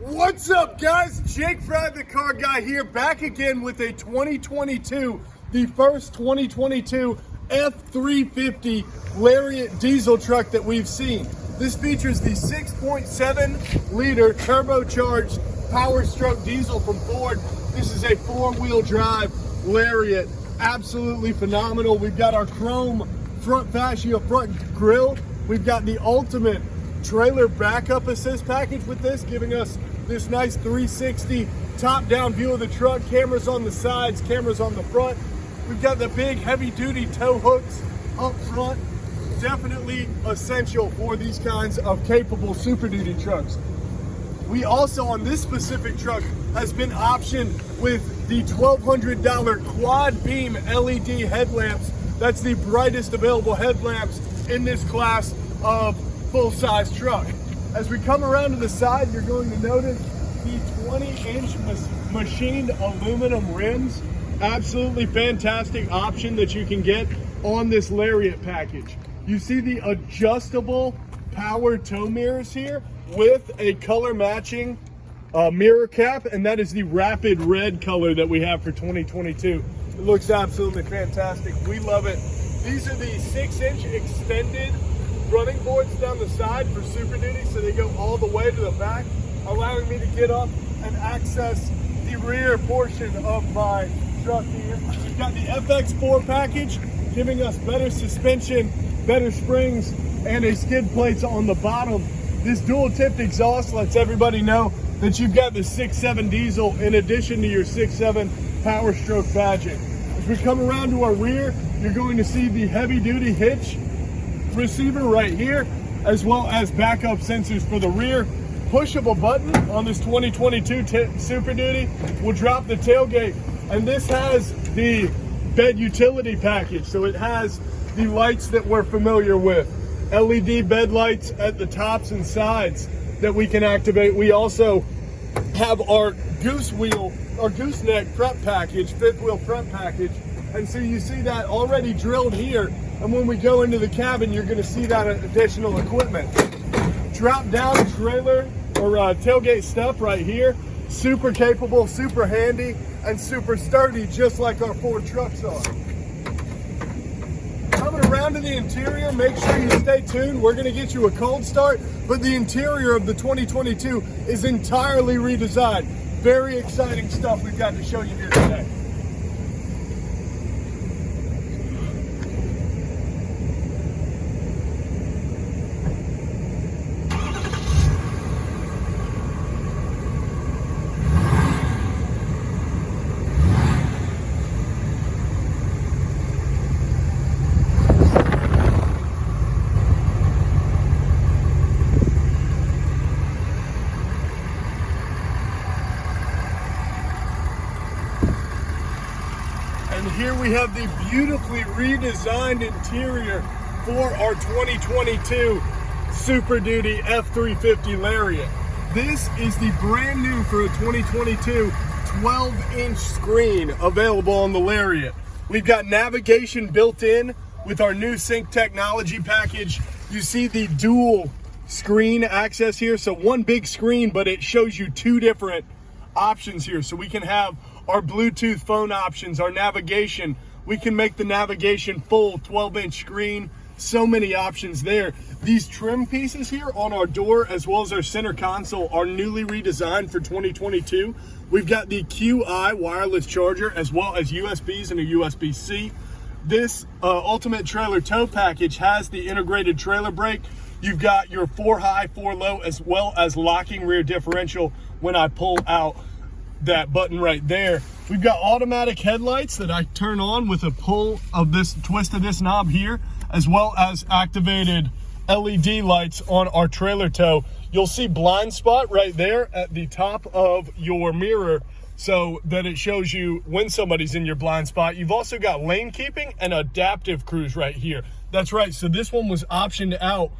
What's up, guys? Jake Fry, the car guy here, back again with a 2022, the first 2022 F-350 LARIAT diesel truck that we've seen. This features the 6.7 liter turbocharged power stroke diesel from Ford. This is a four-wheel drive LARIAT, absolutely phenomenal. We've got our chrome front fascia, front grille. We've got the ultimate trailer backup assist package with this, giving us this nice 360 top-down view of the truck, cameras on the sides, cameras on the front. We've got the big heavy-duty tow hooks up front. Definitely essential for these kinds of capable Super Duty trucks. We also, on this specific truck, has been optioned with the $1,200 quad beam LED headlamps. That's the brightest available headlamps in this class of full-size truck. As we come around to the side, you're going to notice the 20-inch machined aluminum rims. Absolutely fantastic option that you can get on this LARIAT package. You see the adjustable power tow mirrors here with a color matching mirror cap, and that is the rapid red color that we have for 2022. It looks absolutely fantastic. We love it. These are the 6-inch extended running boards down the side for Super Duty, so they go all the way to the back, allowing me to get up and access the rear portion of my truck here. We've got the FX4 package, giving us better suspension, better springs, and a skid plates on the bottom. This dual-tipped exhaust lets everybody know that you've got the 6.7 diesel in addition to your 6.7 power stroke badging. As we come around to our rear, you're going to see the heavy-duty hitch receiver right here, as well as backup sensors for the rear. Push of a button on this 2022 Super Duty will drop the tailgate, and this has the bed utility package, so it has the lights that we're familiar with, LED bed lights at the tops and sides that we can activate. We also have our gooseneck prep package, fifth wheel prep package, and so you see that already drilled here. And when we go into the cabin, you're going to see that additional equipment. Drop down trailer or tailgate step right here. Super capable, super handy, and super sturdy, just like our Ford trucks are. Coming around to the interior, make sure you stay tuned. We're going to get you a cold start, but the interior of the 2022 is entirely redesigned. Very exciting stuff we've got to show you here today. And here we have the beautifully redesigned interior for our 2022 Super Duty F-350 LARIAT. This is the brand new for a 2022 12-inch screen available on the LARIAT. We've got navigation built in with our new sync technology package. You see the dual screen access here. So one big screen, but it shows you two different options here. So we can have our Bluetooth phone options, our navigation. We can make the navigation full 12-inch screen. So many options there. These trim pieces here on our door, as well as our center console, are newly redesigned for 2022. We've got the QI wireless charger, as well as USBs and a USB-C. This ultimate trailer tow package has the integrated trailer brake. You've got your 4 high, 4 low, as well as locking rear differential when I pull out that button right there. We've got automatic headlights that I turn on with a pull of this twist of this knob here, as well as activated LED lights on our trailer tow. You'll see blind spot right there at the top of your mirror, so that it shows you when somebody's in your blind spot. You've also got lane keeping and adaptive cruise right here. That's right, so this one was optioned out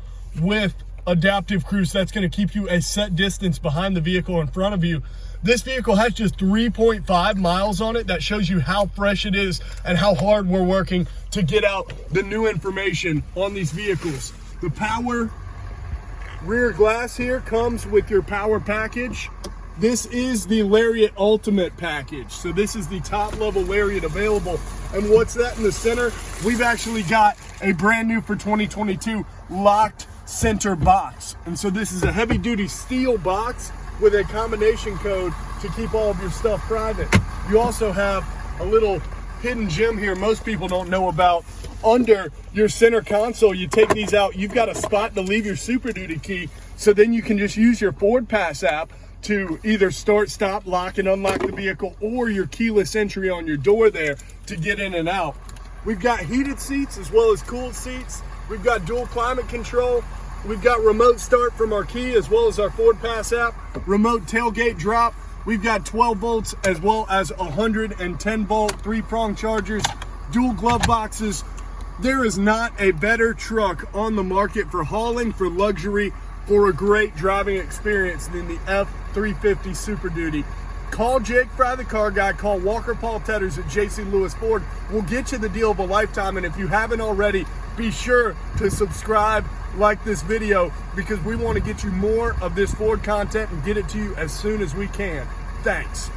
with adaptive cruise. That's going to keep you a set distance behind the vehicle in front of you. This vehicle has just 3.5 miles on it. That shows you how fresh it is and how hard we're working to get out the new information on these vehicles. The power Rear glass here comes with your power package. This is the LARIAT Ultimate package. So this is the top level LARIAT available. And what's that in the center? We've actually got a brand new for 2022 locked center box. And so this is a heavy duty steel box with a combination code to keep all of your stuff private. You also have a little hidden gem here most people don't know about. Under your center console, you take these out, you've got a spot to leave your Super Duty key, so then you can just use your Ford Pass app to either start, stop, lock, and unlock the vehicle, or your keyless entry on your door there to get in and out. We've got heated seats as well as cooled seats. We've got dual climate control. We've got remote start from our key as well as our Ford Pass app, remote tailgate drop. We've got 12 volts as well as 110 volt 3-prong chargers, dual glove boxes. There is not a better truck on the market for hauling, for luxury, for a great driving experience than the F-350 Super Duty. Call Jake Fry, the car guy. Call Walker Paul Tetters at JC Lewis Ford. We'll get you the deal of a lifetime. And if you haven't already, be sure to subscribe, like this video, because we want to get you more of this Ford content and get it to you as soon as we can. Thanks.